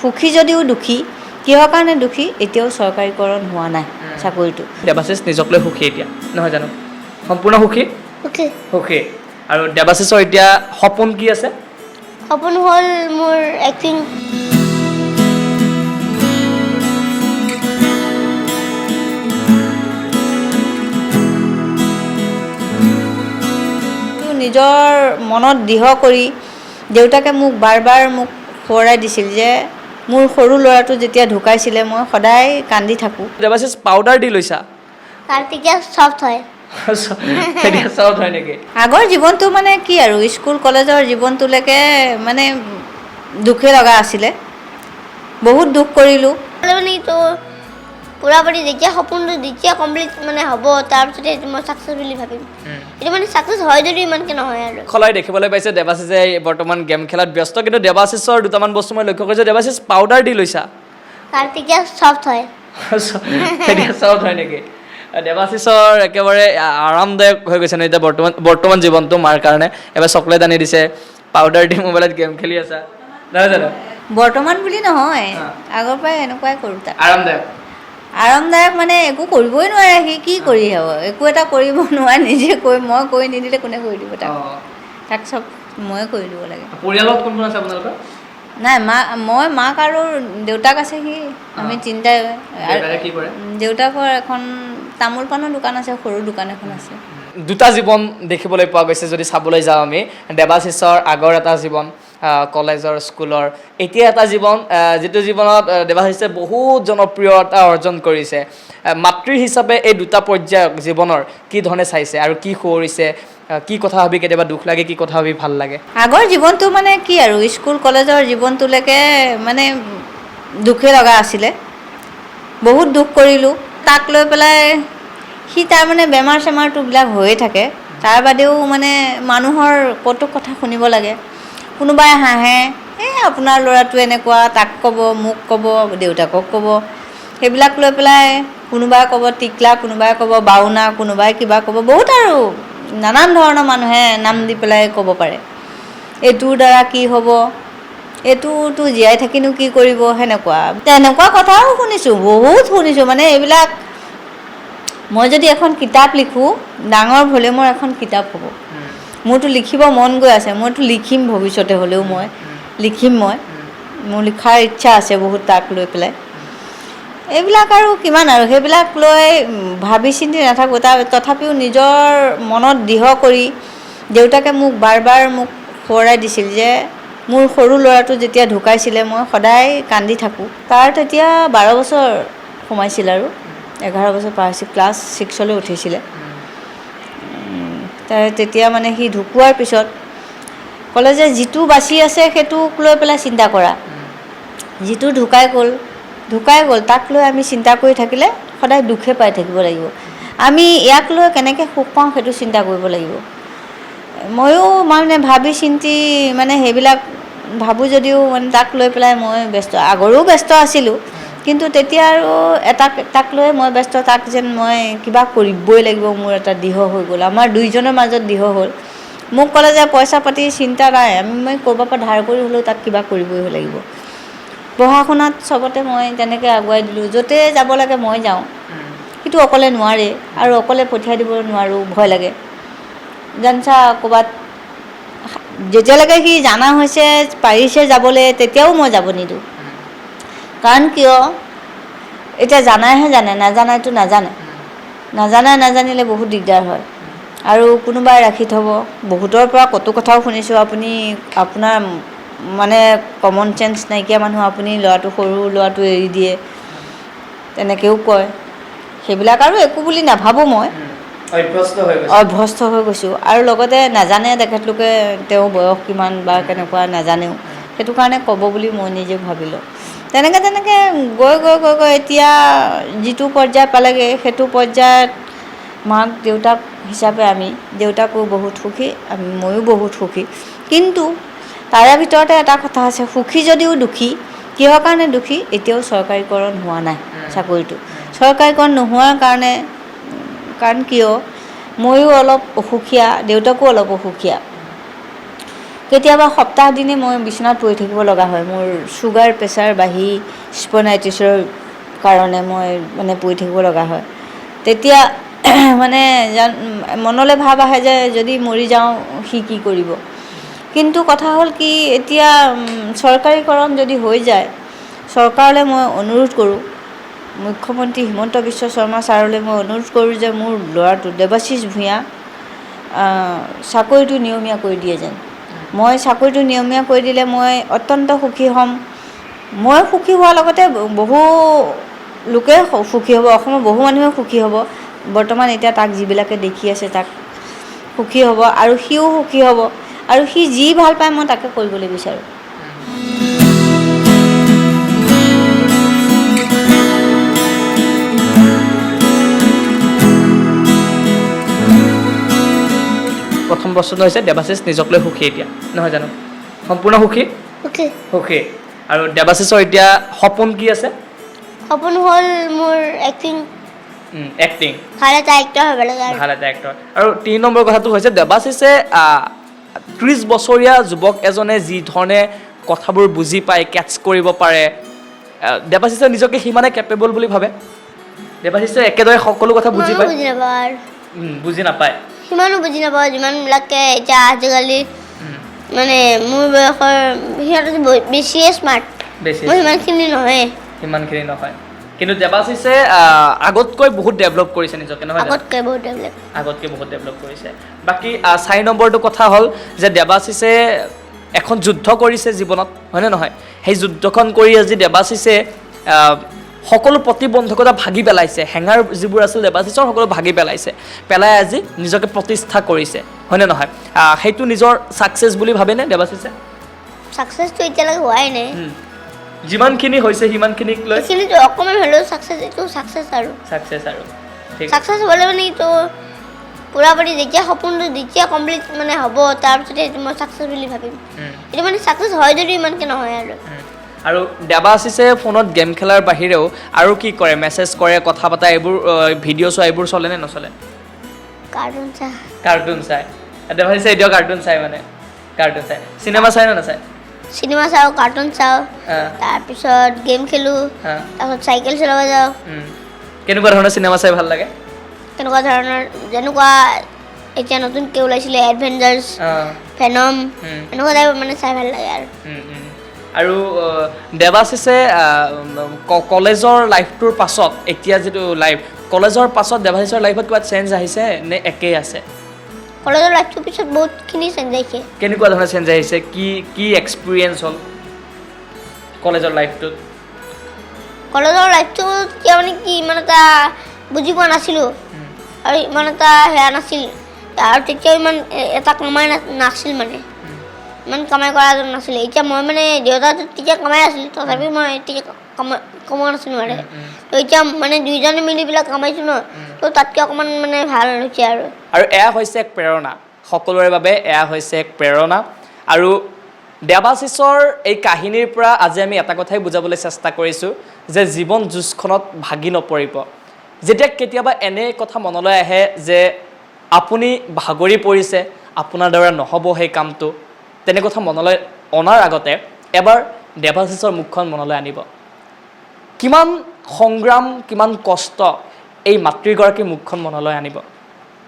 সুখী যদিও দুখী কিহৰ কাৰণে দুখী এতিয়াও চৰকাৰীকৰণ হোৱা নাই চাকৰিটো। দেৱাশিষ নিজক লৈ সুখী এতিয়া নহয় জানো? সম্পূৰ্ণ সুখী সুখী সুখী আৰু দেৱাশিষৰ এতিয়া সপোন কি আছে? সপোন হ'ল মোৰ এক্টিং। নিজৰ মনত দৃঢ় কৰি দেউতাকে মোক বাৰ বাৰ মোক সোঁৱৰাই দিছিল যে মোৰ সৰু ল'ৰাটো যেতিয়া ঢুকাইছিলে মই সদায় কান্দি থাকোঁ। দেৱাশিষ পাউডাৰ দি লৈছা? তাৰ তেতিয়া চফ্ট হয়। এতিয়া চব হয় নেকি? আগৰ জীৱনটো মানে কি আৰু স্কুল কলেজৰ জীৱনটোলৈকে মানে দুখে লগা আছিলে, বহুত দুখ কৰিলোঁ। মানে তো পুৰাপুৰি যেতিয়া সপোনটো যেতিয়া কমপ্লিট মানে হ'ব তাৰপিছতে মই ছাকচেছ বুলি ভাবিম। এইটো মানে ছাকচেছ হয় যদিও ইমানকৈ নহয় আৰু। সলাই দেখিবলৈ পাইছে দেৱাশিষে বৰ্তমান গেম খেলাত ব্যস্ত, কিন্তু দেৱাশিষৰ দুটামান বস্তু মই লক্ষ্য কৰিছোঁ। দেৱাশিষ পাউডাৰ দি লৈছা? তাৰ তেতিয়া চফ্ট হয়। এতিয়া চব হয় নেকি? দেৱাশিষৰ একেবাৰে আৰামদায়ক হৈ গৈছে ন এতিয়া বৰ্তমান জীৱনটো মাৰ কাৰণে। এবাৰ চকলেট আনি দিছে, পাউডাৰ দি মোবাইলত গেম খেলি আছা নহয় জানো? বৰ্তমান বুলি নহয়, আগৰ পৰাই এনেকুৱাই কৰোঁ। তাক আৰামদায়ক মানে একো কৰিবই নোৱাৰে, সি কি কৰি হ'ব, একো এটা কৰিব নোৱাৰে, নিজে মই কৰি নিদিলে কোনে কৰি দিব তাক? তাক চব ময়ে কৰি দিব লাগে। পৰিয়ালত কোন কোন আছে আপোনালোকৰ? নাই মাক আৰু দেউতাক আছে, সি আমি তিনিটাই। কি কৰে? দেউতাকৰ এখন তামোল পাণৰ দোকান আছে, সৰু দোকান এখন আছে। দুটা জীৱন দেখিবলৈ পোৱা গৈছে যদি চাবলৈ যাওঁ আমি। দেৱাশিষৰ আগৰ এটা জীৱন কলেজৰ স্কুলৰ, এতিয়া এটা জীৱন যিটো জীৱনত দেৱাশিষে বহুত জনপ্ৰিয়তা অৰ্জন কৰিছে। মাতৃ হিচাপে এই দুটা পৰ্যায়ক জীৱনৰ কি ধৰণে চাইছে আৰু কি সুঁৱৰিছে, কি কথা ভাবি কেতিয়াবা দুখ লাগে, কি কথা ভাবি ভাল লাগে? আগৰ জীৱনটো মানে কি আৰু স্কুল কলেজৰ জীৱনটোলৈকে মানে দুখে লগা আছিলে, বহুত দুখ কৰিলোঁ। তাক লৈ পেলাই সি তাৰমানে বেমাৰ চেমাৰটোবিলাক হৈয়ে থাকে, তাৰ বাদেও মানে মানুহৰ কটু কথা শুনিব লাগে। কোনোবাই হাঁহে, এই আপোনাৰ ল'ৰাটো এনেকুৱা, তাক ক'ব, মোক ক'ব, দেউতাকক ক'ব, সেইবিলাক লৈ পেলাই কোনোবাই ক'ব টিকলা, কোনোবাই ক'ব বাওনা, কোনোবাই কিবা ক'ব, বহুত আৰু নানান ধৰণৰ মানুহে নাম দি পেলাই ক'ব পাৰে। এইটোৰ দ্বাৰা কি হ'ব, এইটোতো জীয়াই থাকিনো কি কৰিব, তেনেকুৱা কথাও শুনিছোঁ, বহুত শুনিছোঁ। মানে এইবিলাক মই যদি এখন কিতাপ লিখোঁ, ডাঙৰ ভলিউমৰ এখন কিতাপ হ'ব। মোৰতো লিখিব মন গৈ আছে, মইতো লিখিম ভৱিষ্যতে হ'লেও মই লিখিম, মোৰ লিখাৰ ইচ্ছা আছে বহুত তাক লৈ পেলাই। এইবিলাক আৰু কিমান আৰু সেইবিলাক লৈ ভাবি চিন্তি নাথাকোঁ। তথাপিও নিজৰ মনত দৃঢ় কৰি দেউতাকে মোক বাৰ বাৰ মোক সোঁৱৰাই দিছিল যে মোৰ সৰু ল'ৰাটো যেতিয়া ঢুকাইছিলে মই সদায় কান্দি থাকোঁ। তাৰ তেতিয়া 12 বছৰ সোমাইছিল আৰু 11 বছৰ পাৰ হৈছিল, ক্লাছ 6লৈ উঠিছিলে। তেতিয়া মানে সি ঢুকোৱাৰ পিছত ক'লে যে যিটো বাচি আছে সেইটোক লৈ পেলাই চিন্তা কৰা, যিটো ঢুকাই গ'ল, তাক লৈ আমি চিন্তা কৰি থাকিলে সদায় দুখে পাই থাকিব লাগিব। আমি ইয়াক লৈ কেনেকৈ সুখ পাওঁ সেইটো চিন্তা কৰিব লাগিব। ময়ো মানে ভাবি চিন্তি মানে সেইবিলাক ভাবোঁ যদিও মানে তাক লৈ পেলাই মই ব্যস্ত, আগৰো ব্যস্ত আছিলোঁ, কিন্তু তেতিয়া আৰু তাক লৈ মই ব্যস্ত, তাক যেন মই কিবা কৰিবই লাগিব, মোৰ এটা দৃঢ় হৈ গ'ল, আমাৰ দুইজনৰ মাজত দৃঢ় হ'ল। মোক ক'লে যে পইচা পাতি চিন্তা নাই, মই ক'ৰবাৰ পৰা ধাৰ কৰি হ'লেও তাক কিবা কৰিবই লাগিব। পঢ়া শুনাত চবতে মই তেনেকৈ আগুৱাই দিলোঁ, য'তে যাব লাগে মই যাওঁ, কিন্তু অকলে নোৱাৰে আৰু অকলে পঠিয়াই দিব নোৱাৰোঁ, ভয় লাগে। জানছা ক'ৰবাত যেতিয়ালৈকে সি জানা হৈছে পাৰিছে যাবলৈ, তেতিয়াও মই যাব নিদিওঁ। কাৰণ কিয়, এতিয়া জানাইহে জানে, নাজানাইতো নাজানিলে বহুত দিগদাৰ হয়। আৰু কোনোবাই ৰাখি থ'ব, বহুতৰ পৰা কটু কথাও শুনিছোঁ, আপোনাৰ মানে কমন চেঞ্চ নাইকিয়া মানুহ, আপুনি সৰু ল'ৰাটো এৰি দিয়ে, তেনেকৈও কয়। সেইবিলাক আৰু একো বুলি নাভাবোঁ, মই অভ্যস্ত হৈ গৈছোঁ। আৰু লগতে নাজানে তেখেতলোকে তেওঁৰ বয়স কিমান বা কেনেকুৱা নাজানেও, সেইটো কাৰণে ক'ব বুলি মই নিজে ভাবিলোঁ। তেনেকৈ গৈ এতিয়া যিটো পৰ্যায় পালেগৈ, সেইটো পৰ্যায়ত মাক দেউতাক হিচাপে দেউতাকো বহুত সুখী, ময়ো বহুত সুখী। কিন্তু তাৰে ভিতৰতে এটা কথা আছে, সুখী যদিও দুখী কিহৰ কাৰণে দুখী এতিয়াও চৰকাৰীকৰণ হোৱা নাই চাকৰিটো। চৰকাৰীকৰণ নোহোৱাৰ কাৰণ কিয়, ময়ো অলপ অসুখীয়া, দেউতাকো অলপ অসুখীয়া। কেতিয়াবা সপ্তাহ দিনে মই বিচনাত পৰি থাকিব লগা হয়। মোৰ চুগাৰ প্ৰেছাৰ বাঢ়ি স্পনাইটিছৰ কাৰণে মই মানে পৰি থাকিব লগা হয়। তেতিয়া মানে মনলৈ ভাৱ আহে যে যদি মৰি যাওঁ সি কি কৰিব। কিন্তু কথা হ'ল কি এতিয়া চৰকাৰীকৰণ যদি হৈ যায়, চৰকাৰলৈ মই অনুৰোধ কৰোঁ, মুখ্যমন্ত্ৰী হিমন্ত বিশ্ব শৰ্মা ছাৰলৈ মই অনুৰোধ কৰোঁ যে মোৰ ল'ৰাটো দেৱাশিষ ভূঞা চাকৰিটো নিয়মীয়া কৰি দিয়ে যেন। মই চাকৰিটো নিয়মীয়া কৰি দিলে মই অত্যন্ত সুখী হ'ম। মই সুখী হোৱাৰ লগতে বহু লোকে সুখী হ'ব, অসমৰ বহু মানুহে সুখী হ'ব। বৰ্তমান এতিয়া তাক যিবিলাকে দেখি আছে তাক সুখী হ'ব আৰু সিও সুখী হ'ব আৰু সি যি ভাল পায় মই তাকে কৰিবলৈ বিচাৰোঁ। প্ৰথম প্ৰশ্নটো হৈছে দেৱাশিষ নিজক লৈ সুখী এতিয়া, নহয় জানো? সম্পূৰ্ণ সুখী? সুখী। আৰু দেৱাশিষৰ এতিয়া সপোন কি আছে? সপোন হ'ল মোৰ এক্টিং, ভাল এটা এক্টৰ হ'ব লাগে আৰু। ভাল এটা এক্টৰ। আৰু ৩ নম্বৰ কথাটো হৈছে দেৱাশিষে 30 বছৰীয়া যুৱক এজনে যি ধৰণে কথাবোৰ বুজি পায়, কেটচ কৰিব পাৰে, দেৱাশিষে নিজকে সিমানে কেপেবল বুলি ভাবে? দেৱাশিষে একেদৰে সকলো কথা বুজি পায়? বুজি নাপাওঁ আৰু বুজি নাপায়, সিমানো বুজি নাপাওঁ যিমানবিলাকে এতিয়া আজিকালি মানে মোৰ বয়সৰ সিহঁতে বেছিয়ে স্মাৰ্ট, মই সিমানখিনি নহয়। কিন্তু দেৱাশিষে আগতকৈ বহুত ডেভেলপ কৰিছে নিজকে, নহয়? আগতকৈ বহুত ডেভেলপ কৰিছে। বাকী 4 নম্বৰটো কথা হ'ল যে দেৱাশিষে এখন যুদ্ধ কৰিছে জীৱনত, হয়নে নহয়? সেই যুদ্ধখন কৰি আজি দেৱাশিষে সকলো প্ৰতিবন্ধকতা ভাগি পেলাইছে। হেঙাৰ যিবোৰ আছিল দেৱাশিষৰ সকলো ভাগি পেলাই আজি নিজকে প্ৰতিষ্ঠা কৰিছে, হয়নে নহয়? সেইটো নিজৰ ছাকচেছ বুলি ভাবেনে দেৱাশিষে? ছাকচেছটো এতিয়ালৈকে হোৱাই নাই। যিমানখিনি হৈছে সিমানখিনিক লৈ এইখিনিতো অকণমান হ'লেও ছাকচেছ, এইটো ছাকচেছ আৰু ছাকচেছ হ'লে মানে এইটো পূৰাপুৰি যেতিয়া সপোনটো যেতিয়া কমপ্লিট মানে হ'ব তাৰপিছতে এইটো মই ছাকচেছ বুলি ভাবিম। এইটো মানে ছাকচেছ হয় যদিও ইমানকৈ নহয় আৰু। আৰু দেৱাশিষে ফোনত গেম খেলাৰ বাহিৰেও আৰু কি কৰে? মেছেজ কৰে, কথা পতা, এইবোৰ ভিডিঅ' চোৱা এইবোৰ চলে নে নচলে? কাৰ্টুন চাই। দেৱাশিষে এতিয়াও কাৰ্টুন চাই, মানে কাৰ্টুন চাই। চিনেমা চাই নে নাচায়? চিনেমা চাওঁ, কাৰ্টুন চাওঁ, তাৰপিছত গেম খেলোঁ, তাৰপিছত চাইকেল চলাব যাওঁ। কেনেকুৱা ধৰণৰ চিনেমা চাই ভাল লাগে? তেনেকুৱা ধৰণৰ যেনেকুৱা এতিয়া নতুনকৈ ওলাইছিলে এডভেঞ্চাৰ্ছ, ভেনম, এনেকুৱা টাইপৰ মানে চাই ভাল লাগে আৰু। আৰু দেৱাশিষে কলেজৰ লাইফটোৰ পাছত, এতিয়া যিটো লাইফ, কলেজৰ পাছত দেৱাশিষৰ লাইফত কিবা চেঞ্জ আহিছে নে একেই আছে? কলেজৰ লাইফটোৰ পিছত বহুতখিনি চেঞ্জ আহিছে। কেনেকুৱা ধৰণৰ চেঞ্জ আহিছে? কি এক্সপিৰিয়েঞ্চ হ'ল কলেজৰ লাইফটোত? কলেজৰ লাইফটো তেতিয়া মানে কি ইমান এটা বুজি পোৱা নাছিলোঁ আৰু ইমান এটা সেয়া নাছিল, আৰু তেতিয়া ইমান এটা কামাই নাছিল, মানে ইমান কামাই কৰা নাছিলে। এতিয়া মই মানে দেউতাটো তেতিয়া কামাই আছিলোঁ, তথাপিও মই তেতিয়া কমোৱা নাছিলোঁ মানে। তো এতিয়া মানে দুইজনে মিলি পেলাই কামাইছোঁ ন, তো তাতকৈ অকণমান মানে ভাল হৈছে আৰু এয়া হৈছে এক প্ৰেৰণা সকলোৰে বাবে। এয়া হৈছে এক প্ৰেৰণা। আৰু দেৱাশিষৰ এই কাহিনীৰ পৰা আজি আমি এটা কথাই বুজাবলৈ চেষ্টা কৰিছোঁ যে জীৱন যুঁজখনত ভাগি নপৰিব। যেতিয়া কেতিয়াবা এনে কথা মনলৈ আহে যে আপুনি ভাগৰি পৰিছে, আপোনাৰ দ্বাৰা নহ'ব সেই কামটো, তেনে কথা মনলৈ অনাৰ আগতে এবাৰ দেৱাশিষৰ মুখখন মনলৈ আনিব। কিমান সংগ্ৰাম, কিমান কষ্ট এই মাতৃগৰাকীৰ মুখখন মনলৈ আনিব।